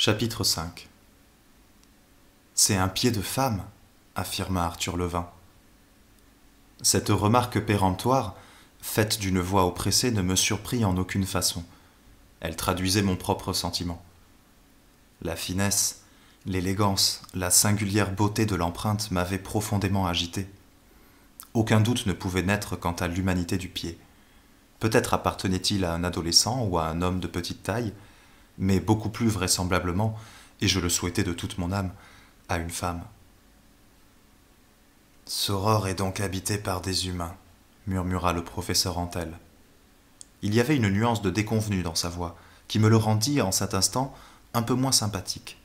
Chapitre 5. C'est un pied de femme, affirma Arthur Levin. Cette remarque péremptoire, faite d'une voix oppressée, ne me surprit en aucune façon. Elle traduisait mon propre sentiment. La finesse, l'élégance, la singulière beauté de l'empreinte m'avaient profondément agité. Aucun doute ne pouvait naître quant à l'humanité du pied. Peut-être appartenait-il à un adolescent ou à un homme de petite taille, mais beaucoup plus vraisemblablement, et je le souhaitais de toute mon âme, à une femme. « Soror est donc habité par des humains, » murmura le professeur Antel. Il y avait une nuance de déconvenue dans sa voix, qui me le rendit, en cet instant, un peu moins sympathique.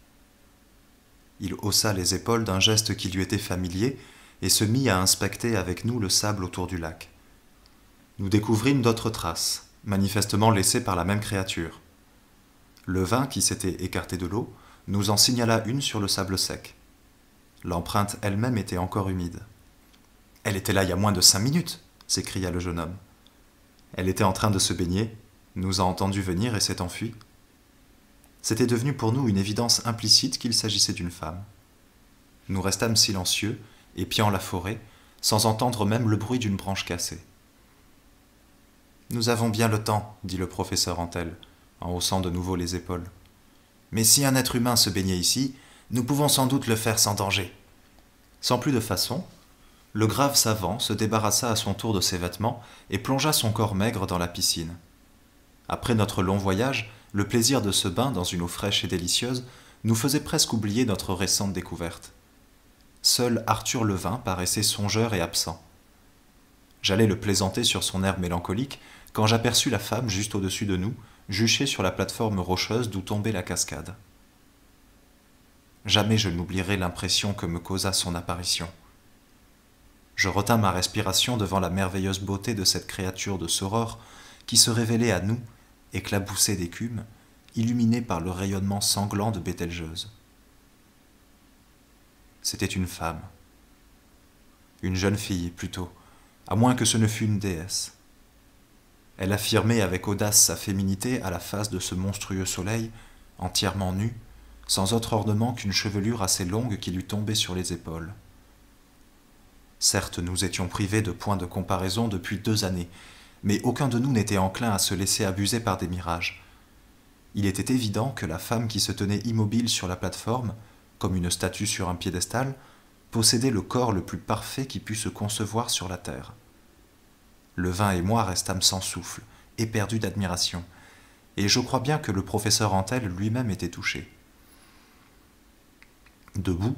Il haussa les épaules d'un geste qui lui était familier, et se mit à inspecter avec nous le sable autour du lac. Nous découvrîmes d'autres traces, manifestement laissées par la même créature. Levin, qui s'était écarté de l'eau, nous en signala une sur le sable sec. L'empreinte elle-même était encore humide. « Elle était là il y a moins de 5 minutes !» s'écria le jeune homme. Elle était en train de se baigner, nous a entendus venir et s'est enfuie. C'était devenu pour nous une évidence implicite qu'il s'agissait d'une femme. Nous restâmes silencieux, épiant la forêt, sans entendre même le bruit d'une branche cassée. « Nous avons bien le temps, » dit le professeur Antel, en haussant de nouveau les épaules. « Mais si un être humain se baignait ici, nous pouvons sans doute le faire sans danger. » Sans plus de façon, le grave savant se débarrassa à son tour de ses vêtements et plongea son corps maigre dans la piscine. Après notre long voyage, le plaisir de ce bain dans une eau fraîche et délicieuse nous faisait presque oublier notre récente découverte. Seul Arthur Levin paraissait songeur et absent. J'allais le plaisanter sur son air mélancolique quand j'aperçus la femme juste au-dessus de nous, juchée sur la plateforme rocheuse d'où tombait la cascade. Jamais je n'oublierai l'impression que me causa son apparition. Je retins ma respiration devant la merveilleuse beauté de cette créature de Soror qui se révélait à nous, éclaboussée d'écume, illuminée par le rayonnement sanglant de Bételgeuse. C'était une femme. Une jeune fille, plutôt, à moins que ce ne fût une déesse. Elle affirmait avec audace sa féminité à la face de ce monstrueux soleil, entièrement nu, sans autre ornement qu'une chevelure assez longue qui lui tombait sur les épaules. Certes, nous étions privés de points de comparaison depuis 2 années, mais aucun de nous n'était enclin à se laisser abuser par des mirages. Il était évident que la femme qui se tenait immobile sur la plateforme, comme une statue sur un piédestal, possédait le corps le plus parfait qui pût se concevoir sur la terre. Levin et moi restâmes sans souffle, éperdus d'admiration, et je crois bien que le professeur Antel lui-même était touché. Debout,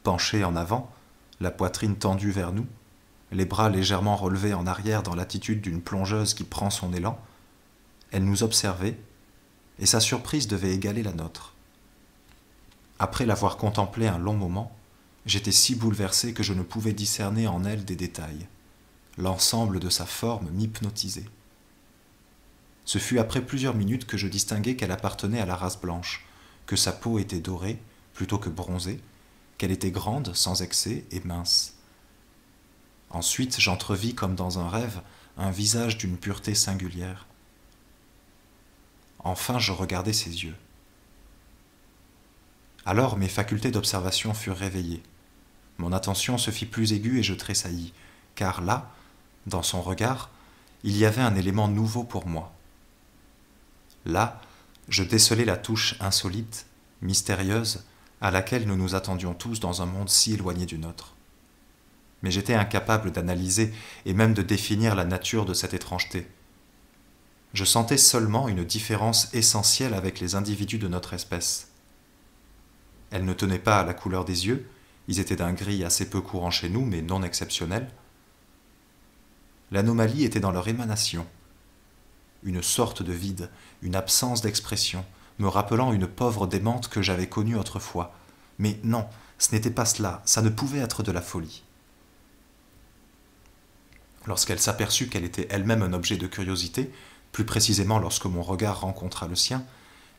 penché en avant, la poitrine tendue vers nous, les bras légèrement relevés en arrière dans l'attitude d'une plongeuse qui prend son élan, elle nous observait, et sa surprise devait égaler la nôtre. Après l'avoir contemplée un long moment, j'étais si bouleversé que je ne pouvais discerner en elle des détails. L'ensemble de sa forme m'hypnotisait. Ce fut après plusieurs minutes que je distinguai qu'elle appartenait à la race blanche, que sa peau était dorée plutôt que bronzée, qu'elle était grande, sans excès et mince. Ensuite, j'entrevis comme dans un rêve un visage d'une pureté singulière. Enfin, je regardai ses yeux. Alors mes facultés d'observation furent réveillées. Mon attention se fit plus aiguë et je tressaillis, car là, dans son regard, il y avait un élément nouveau pour moi. Là, je décelai la touche insolite, mystérieuse, à laquelle nous nous attendions tous dans un monde si éloigné du nôtre. Mais j'étais incapable d'analyser et même de définir la nature de cette étrangeté. Je sentais seulement une différence essentielle avec les individus de notre espèce. Elle ne tenait pas à la couleur des yeux, ils étaient d'un gris assez peu courant chez nous, mais non exceptionnel. L'anomalie était dans leur émanation. Une sorte de vide, une absence d'expression, me rappelant une pauvre démente que j'avais connue autrefois. Mais non, ce n'était pas cela, ça ne pouvait être de la folie. Lorsqu'elle s'aperçut qu'elle était elle-même un objet de curiosité, plus précisément lorsque mon regard rencontra le sien,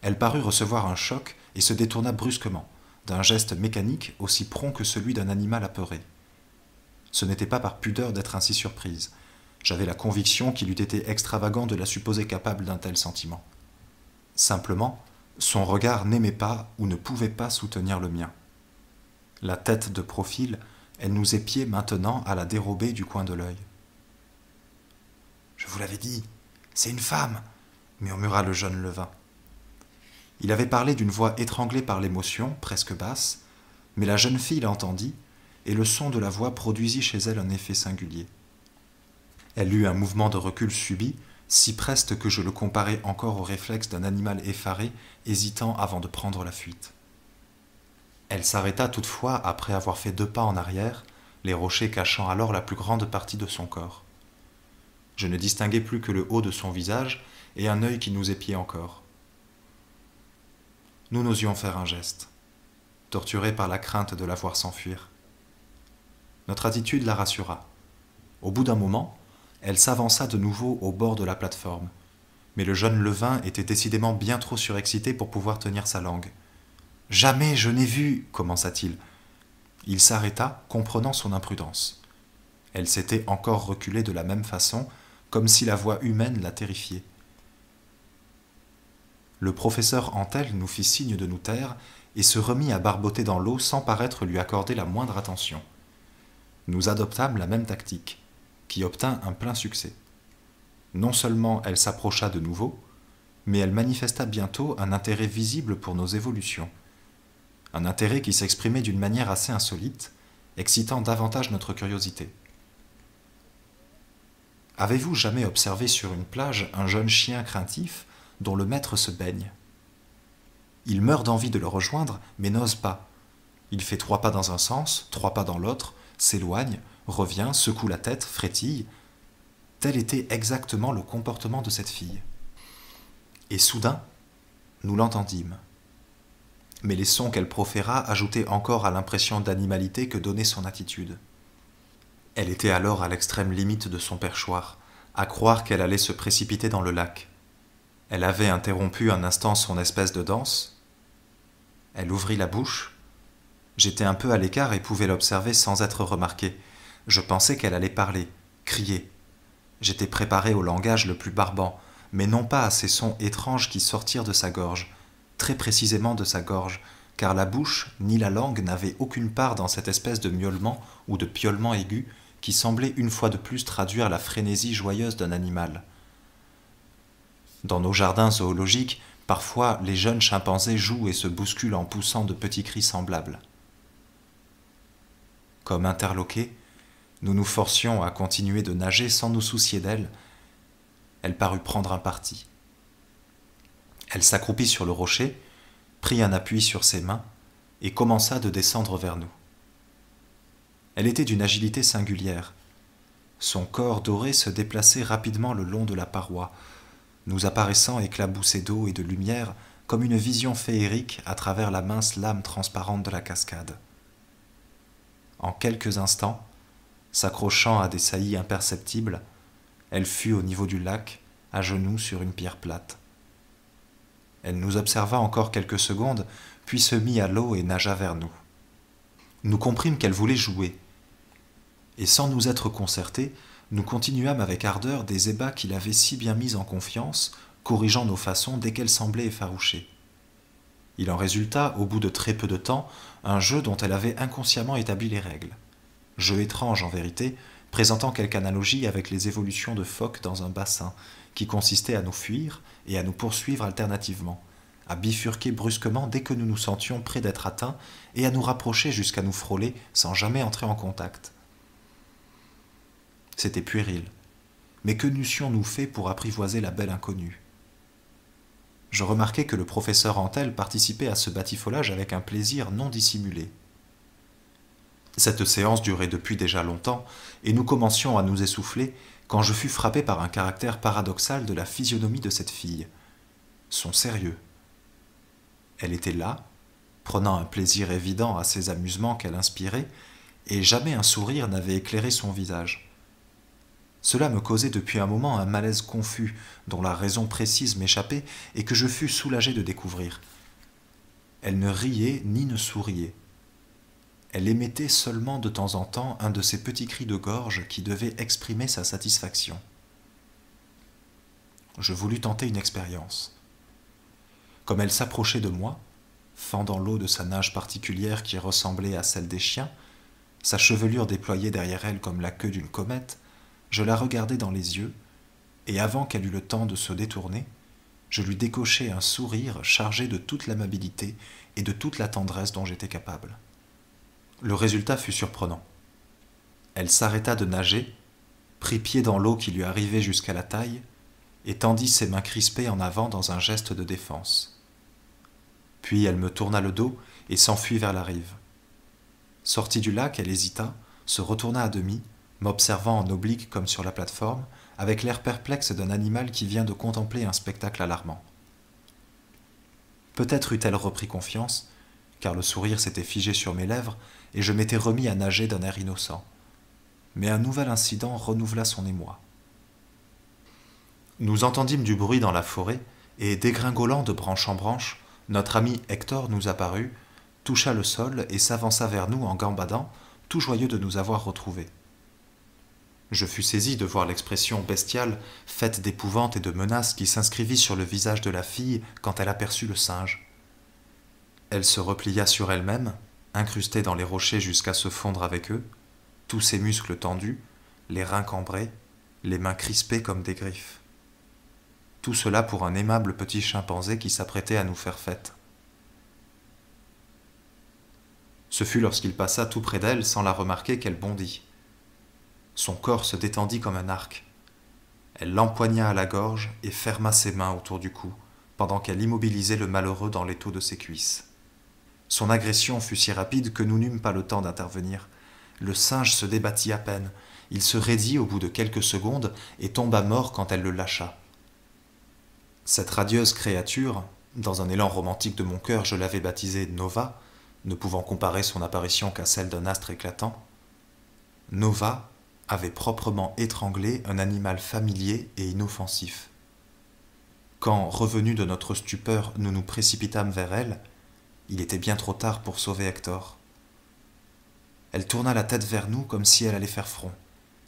elle parut recevoir un choc et se détourna brusquement, d'un geste mécanique aussi prompt que celui d'un animal apeuré. Ce n'était pas par pudeur d'être ainsi surprise. J'avais la conviction qu'il eût été extravagant de la supposer capable d'un tel sentiment. Simplement, Son regard n'aimait pas ou ne pouvait pas soutenir le mien. La tête de profil, elle nous épiait maintenant à la dérobée du coin de l'œil. « Je vous l'avais dit, c'est une femme !» murmura le jeune Levin. Il avait parlé d'une voix étranglée par l'émotion, presque basse, mais la jeune fille l'entendit, et le son de la voix produisit chez elle un effet singulier. Elle eut un mouvement de recul subit, si preste que je le comparais encore au réflexe d'un animal effaré, hésitant avant de prendre la fuite. Elle s'arrêta toutefois après avoir fait 2 pas en arrière, les rochers cachant alors la plus grande partie de son corps. Je ne distinguais plus que le haut de son visage et un œil qui nous épiait encore. Nous n'osions faire un geste, torturés par la crainte de la voir s'enfuir. Notre attitude la rassura. Au bout d'un moment, elle s'avança de nouveau au bord de la plateforme, mais le jeune Levin était décidément bien trop surexcité pour pouvoir tenir sa langue. « Jamais je n'ai vu » commença-t-il. Il s'arrêta, comprenant son imprudence. Elle s'était encore reculée de la même façon, comme si la voix humaine la terrifiait. Le professeur Antel nous fit signe de nous taire et se remit à barboter dans l'eau sans paraître lui accorder la moindre attention. Nous adoptâmes la même tactique, qui obtint un plein succès. Non seulement elle s'approcha de nouveau, mais elle manifesta bientôt un intérêt visible pour nos évolutions. Un intérêt qui s'exprimait d'une manière assez insolite, excitant davantage notre curiosité. Avez-vous jamais observé sur une plage un jeune chien craintif dont le maître se baigne? Il meurt d'envie de le rejoindre, mais n'ose pas. Il fait 3 pas dans un sens, 3 pas dans l'autre, s'éloigne, revient, secoue la tête, frétille. Tel était exactement le comportement de cette fille. Et soudain, nous l'entendîmes. Mais les sons qu'elle proféra ajoutaient encore à l'impression d'animalité que donnait son attitude. Elle était alors à l'extrême limite de son perchoir, à croire qu'elle allait se précipiter dans le lac. Elle avait interrompu un instant son espèce de danse. Elle ouvrit la bouche. J'étais un peu à l'écart et pouvais l'observer sans être remarqué. Je pensais qu'elle allait parler, crier. J'étais préparé au langage le plus barbant, mais non pas à ces sons étranges qui sortirent de sa gorge, très précisément de sa gorge, car la bouche ni la langue n'avaient aucune part dans cette espèce de miaulement ou de piaulement aigu qui semblait une fois de plus traduire la frénésie joyeuse d'un animal. Dans nos jardins zoologiques, parfois les jeunes chimpanzés jouent et se bousculent en poussant de petits cris semblables. Comme interloqués, nous nous forcions à continuer de nager sans nous soucier d'elle. Elle parut prendre un parti. Elle s'accroupit sur le rocher, prit un appui sur ses mains et commença de descendre vers nous. Elle était d'une agilité singulière. Son corps doré se déplaçait rapidement le long de la paroi, nous apparaissant éclaboussés d'eau et de lumière comme une vision féerique à travers la mince lame transparente de la cascade. En quelques instants, s'accrochant à des saillies imperceptibles, elle fut au niveau du lac, à genoux sur une pierre plate. Elle nous observa encore quelques secondes, puis se mit à l'eau et nagea vers nous. Nous comprîmes qu'elle voulait jouer, et sans nous être concertés, nous continuâmes avec ardeur des ébats qui l'avaient si bien mise en confiance, corrigeant nos façons dès qu'elle semblait effarouchée. Il en résulta, au bout de très peu de temps, un jeu dont elle avait inconsciemment établi les règles. Jeu étrange en vérité, présentant quelque analogie avec les évolutions de phoques dans un bassin, qui consistait à nous fuir et à nous poursuivre alternativement, à bifurquer brusquement dès que nous nous sentions près d'être atteints et à nous rapprocher jusqu'à nous frôler sans jamais entrer en contact. C'était puéril, mais que n'eussions-nous fait pour apprivoiser la belle inconnue? Je remarquai que le professeur Antel participait à ce batifolage avec un plaisir non dissimulé. Cette séance durait depuis déjà longtemps, et nous commencions à nous essouffler quand je fus frappé par un caractère paradoxal de la physionomie de cette fille, son sérieux. Elle était là, prenant un plaisir évident à ces amusements qu'elle inspirait, et jamais un sourire n'avait éclairé son visage. Cela me causait depuis un moment un malaise confus, dont la raison précise m'échappait et que je fus soulagé de découvrir. Elle ne riait ni ne souriait. Elle émettait seulement de temps en temps un de ces petits cris de gorge qui devaient exprimer sa satisfaction. Je voulus tenter une expérience. Comme elle s'approchait de moi, fendant l'eau de sa nage particulière qui ressemblait à celle des chiens, sa chevelure déployée derrière elle comme la queue d'une comète, je la regardai dans les yeux, et avant qu'elle eût le temps de se détourner, je lui décochai un sourire chargé de toute l'amabilité et de toute la tendresse dont j'étais capable. Le résultat fut surprenant. Elle s'arrêta de nager, prit pied dans l'eau qui lui arrivait jusqu'à la taille, et tendit ses mains crispées en avant dans un geste de défense. Puis elle me tourna le dos et s'enfuit vers la rive. Sortie du lac, elle hésita, se retourna à demi, m'observant en oblique comme sur la plateforme, avec l'air perplexe d'un animal qui vient de contempler un spectacle alarmant. Peut-être eût-elle repris confiance, car le sourire s'était figé sur mes lèvres et je m'étais remis à nager d'un air innocent. Mais un nouvel incident renouvela son émoi. Nous entendîmes du bruit dans la forêt, et dégringolant de branche en branche, notre ami Hector nous apparut, toucha le sol et s'avança vers nous en gambadant, tout joyeux de nous avoir retrouvés. Je fus saisi de voir l'expression bestiale, faite d'épouvante et de menace qui s'inscrivit sur le visage de la fille quand elle aperçut le singe. Elle se replia sur elle-même, incrustée dans les rochers jusqu'à se fondre avec eux, tous ses muscles tendus, les reins cambrés, les mains crispées comme des griffes. Tout cela pour un aimable petit chimpanzé qui s'apprêtait à nous faire fête. Ce fut lorsqu'il passa tout près d'elle sans la remarquer qu'elle bondit. Son corps se détendit comme un arc. Elle l'empoigna à la gorge et ferma ses mains autour du cou, pendant qu'elle immobilisait le malheureux dans l'étau de ses cuisses. Son agression fut si rapide que nous n'eûmes pas le temps d'intervenir. Le singe se débattit à peine. Il se raidit au bout de quelques secondes et tomba mort quand elle le lâcha. Cette radieuse créature, dans un élan romantique de mon cœur, je l'avais baptisée Nova, ne pouvant comparer son apparition qu'à celle d'un astre éclatant. Nova avait proprement étranglé un animal familier et inoffensif. Quand, revenus de notre stupeur, nous nous précipitâmes vers elle, il était bien trop tard pour sauver Hector. Elle tourna la tête vers nous comme si elle allait faire front,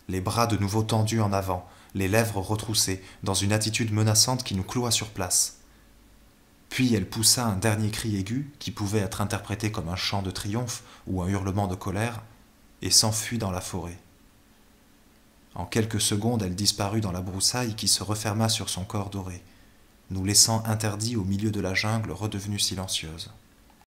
les bras de nouveau tendus en avant, les lèvres retroussées, dans une attitude menaçante qui nous cloua sur place. Puis elle poussa un dernier cri aigu, qui pouvait être interprété comme un chant de triomphe ou un hurlement de colère, et s'enfuit dans la forêt. En quelques secondes, elle disparut dans la broussaille qui se referma sur son corps doré, nous laissant interdits au milieu de la jungle redevenue silencieuse.